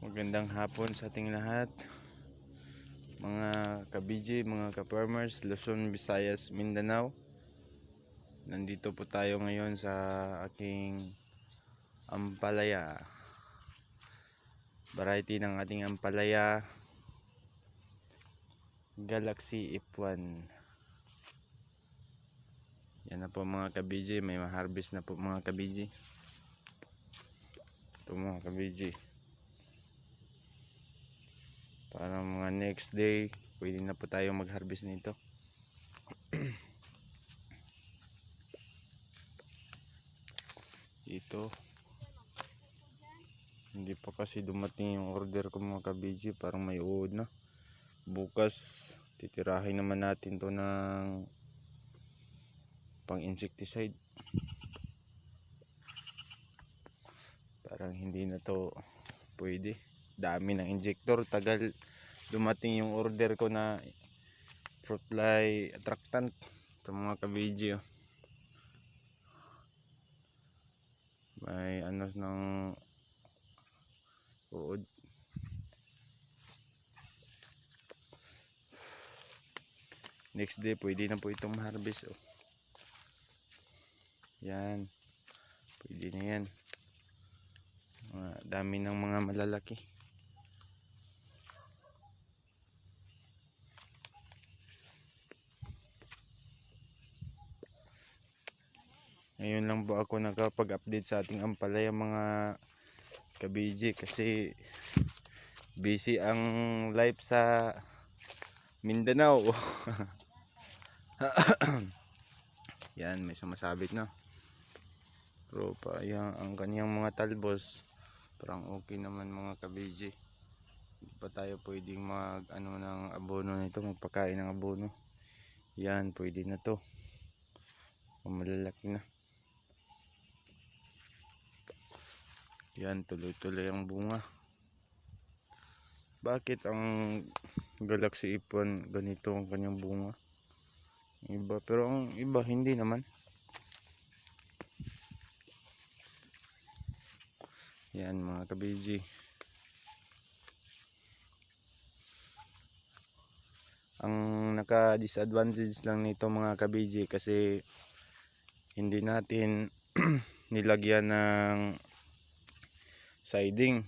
Magandang hapon sa ating lahat, mga ka-BJ, mga ka-farmers, Luzon, Visayas, Mindanao. Nandito po tayo ngayon sa aking ampalaya. Variety ng ating ampalaya, Galaxy F1. Yan na po mga ka-BJ, may ma-harvest na po mga ka-BJ. Ito mga ka-BJ. Para mga next day, pwede na po tayo mag-harvest nito. Ito, hindi pa kasi dumating yung order ko mga ka-BJ, parang may uod na. Bukas titirahin naman natin to ng pang insecticide. Parang hindi na to pwede, dami ng injector, tagal dumating yung order ko na fruit fly attractant. Ito mga ka-BJ, may ano ng uod. Next day pwede na po itong harvest. Yan, pwede na yan. Dami ng mga malalaki. Ngayon lang po ako nakapag-update sa ating ampalaya mga ka-BJ, kasi busy ang life sa Mindanao. Yan, may sumasabit na. Pero pa yan, ang kanyang mga talbos parang okay naman mga ka-BJ. Hindi pa tayo pwedeng mag ano ng abono nito, magpakain ng abono. Yan, pwede na to, malalaki na. Yan, tuloy-tuloy ang bunga. Bakit ang Galaxy F1 ganito ang kanyang bunga? Iba, pero ang iba hindi naman. Yan mga ka-BJ. Ang naka-disadvantage lang nito mga ka-BJ, kasi hindi natin nilagyan ng siding.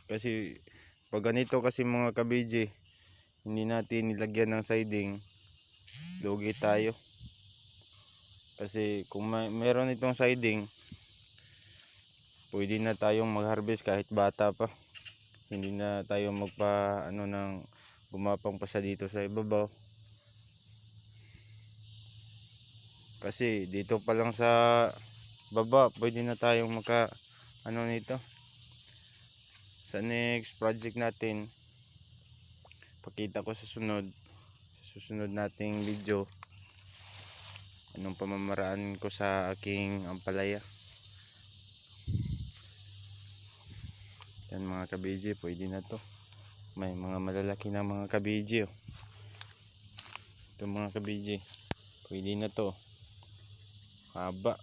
Kasi pag ganito kasi mga ka-BJ, hindi natin nilagyan ng siding, lugi tayo. Kasi kung meron itong siding, pwede na tayong mag-harvest kahit bata pa. Hindi na tayo magpa ano ng gumapang pa sa dito sa ibabaw. Kasi dito pa lang sa baba pwede na tayong maka ano nito. Sa next project natin, pakita ko sa susunod nating video anong pamamaraan ko sa aking ampalaya. Yan mga ka-BJ, pwede na to. May mga malalaki na mga ka-BJ. Ito mga ka-BJ, pwede na to. Haba,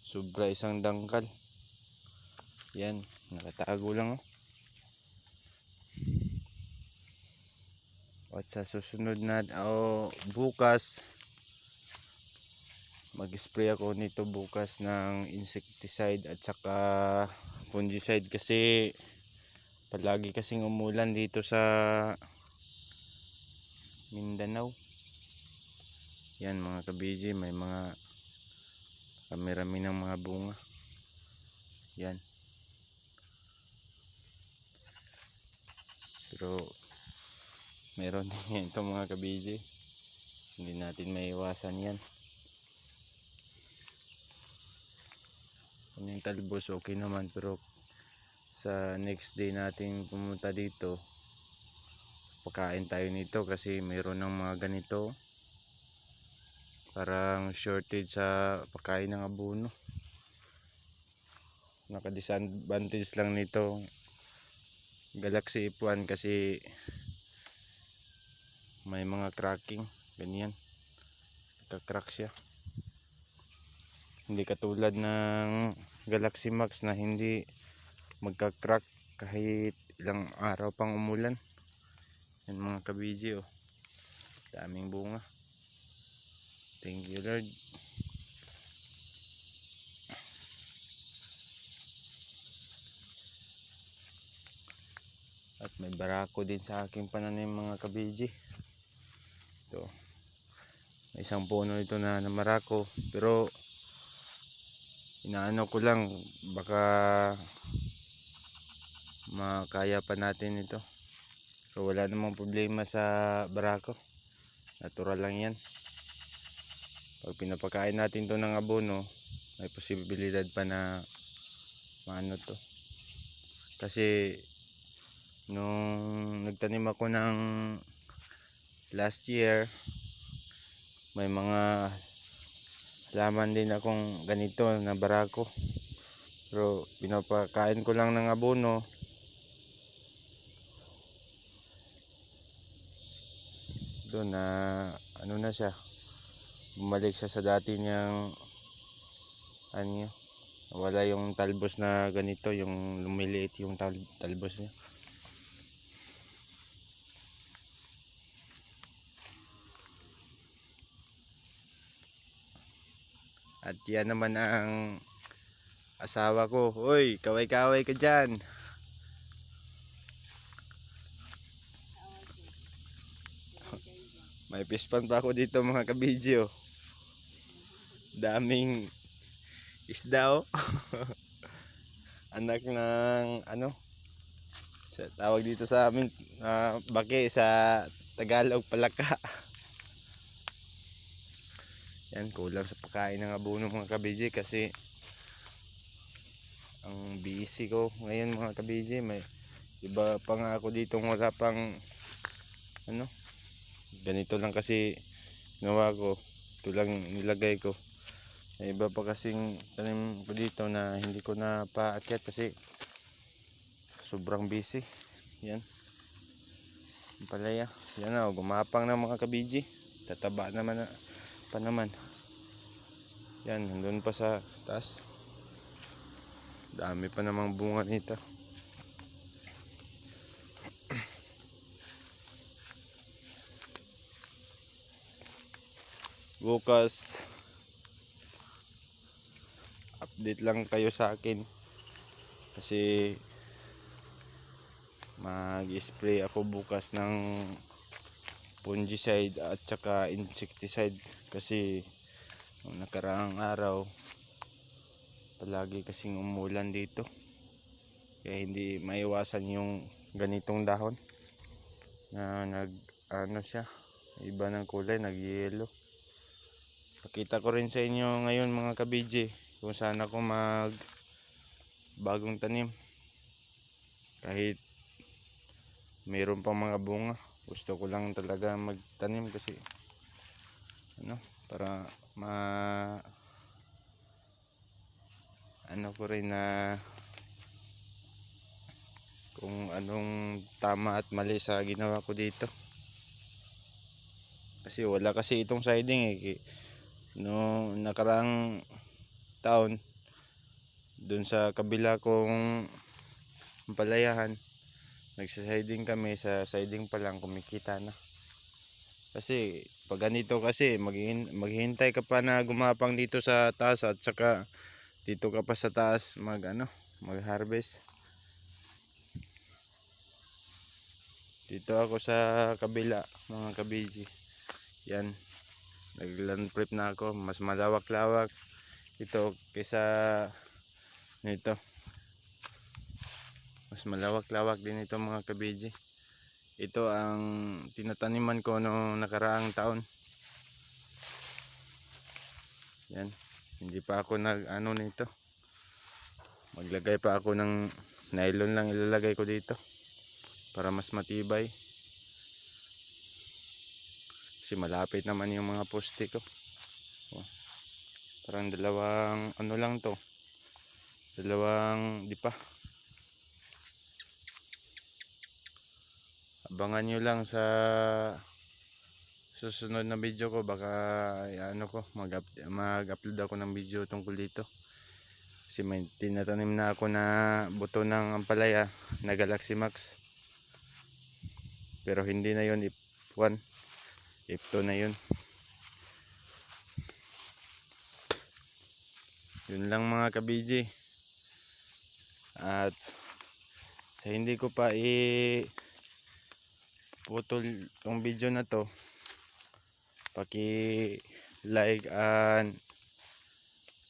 sobra, isang dangkal. Yan, nakatago lang. At sa susunod na bukas, mag-spray ako nito bukas ng insecticide at saka fungicide, kasi palagi kasing umulan dito sa Mindanao. Yan mga ka-BJ, may mga kamerami ng mga bunga. Yan, pero meron din ito mga ka-BJ, hindi natin maiwasan yan. Yung talbos okay naman, pero sa next day natin pumunta dito, pagkain tayo nito, kasi mayroon ng mga ganito, parang shortage sa pagkain ng abono. Naka-disadvantage lang nito Galaxy F1 kasi may mga cracking, ganyan, nagka-crack siya. Hindi katulad ng Galaxy Max na hindi magka-crack kahit ilang araw pang umulan. Yan mga kabiji, oh. Daming bunga. Thank you Lord. At may barako din sa aking pananim mga kabiji. Ito, may isang puno ito na namarako, pero inaano ko lang, baka makaya pa natin ito. So wala namang problema sa barako, natural lang yan. Pag pinapakain natin to ng abono, may posibilidad pa na maano to. Kasi nung nagtanim ako ng last year, may mga halaman din akong ganito na barako, pero pinapakain ko lang ng abono. Doon na ano na siya, bumalik siya sa dati niyang ano, wala yung talbos na ganito, yung lumiliit yung talbos niya. At yan naman ang asawa ko. Hoy, kaway-kaway ka dyan. May pispan pa ako dito mga kabidyo. Daming isda, oh. Anak ng ano, tawag dito sa amin, baki, sa Tagalog palaka. Yan, kulang sa pagkain ng abono mga kabidyo kasi ang busy ko ngayon mga kabidyo. May iba pa nga ako dito, wala pang ano, ganito lang kasi nawa ko, ito lang nilagay ko. May iba pa kasing tanim ko dito na hindi ko na paakyat kasi sobrang busy. Yan, palaya, yan na, gumapang na mga kabidyo, tataba naman na, pa naman. Yan, nandun pa sa taas, dami pa namang bunga nito. Bukas update lang kayo sa akin kasi mag-spray ako bukas ng fungicide at saka insecticide kasi nung nakaraang araw palagi kasing umulan dito, kaya hindi maiwasan yung ganitong dahon na nag ano siya, iba ng kulay, nag yellow. Pakita ko rin sa inyo ngayon mga kabidyo kung saan ako mag bagong tanim. Kahit mayroon pang mga bunga, gusto ko lang talaga magtanim kasi ano, para ano ko rin na kung anong tama at mali sa ginawa ko dito. Kasi wala kasi itong siding eh. No nakaraang taon dun sa kabila kong palayahan, nagsa-siding kami, sa siding pa lang kumikita na. Kasi pag ganito kasi maghihintay ka pa na gumapang dito sa taas at saka dito ka pa sa taas mag harvest. Dito ako sa kabila mga kabiji. Yan, nagland prep na ako, mas malawak-lawak ito kaysa nito. Mas malawak-lawak din ito mga kabiji. Ito ang tinataniman ko noong nakaraang taon. Yan, hindi pa ako nag nito. Maglagay pa ako ng nylon lang, ilalagay ko dito para mas matibay. Kasi malapit naman yung mga poste ko. Oh, parang dalawang lang to, dalawang di pa. Abangan nyo lang sa susunod na video ko, baka mag-upload ako ng video tungkol dito. Kasi may tinatanim na ako na buto ng ampalaya na Galaxy Max. Pero hindi na yun F1. F2 na yun. Yun lang mga ka-BG. At sa hindi ko pa putol tong video na to, paki-like and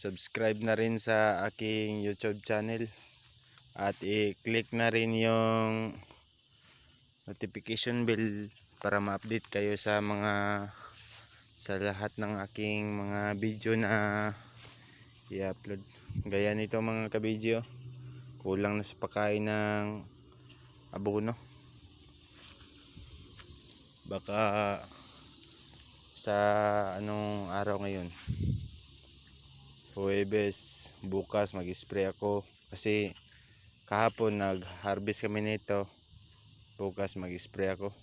subscribe na rin sa aking YouTube channel. At i-click na rin yung notification bell para ma-update kayo sa lahat ng aking mga video na i-upload. Gaya nito mga ka-video, kulang na sa pagkain ng abono. Baka sa anong araw ngayon, Huwebes, bukas mag-spray ako kasi kahapon nag-harvest kami nito. Bukas mag-spray ako.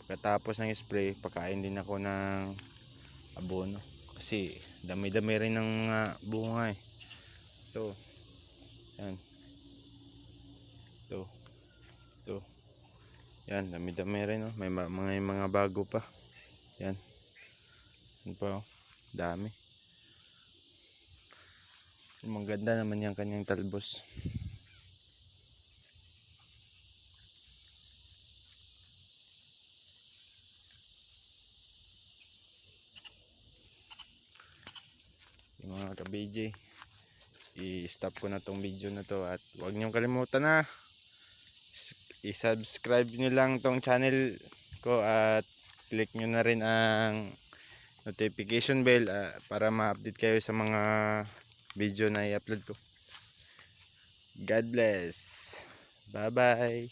Pagkatapos ng spray, pakain din ako ng abono kasi dami-dami rin ng mga bunga eh. Ito, yan, ito, yan, dami-dami rin oh. May mga bago pa. Yan, yan pa oh. Dami. Maganda naman yung kanyang talbos. Yung mga ka-BJ, i-stop ko na tong video na to. At huwag niyong kalimutan na i-subscribe nyo lang tong channel ko at click nyo na rin ang notification bell para ma-update kayo sa mga video na i-upload ko. God bless. Bye bye.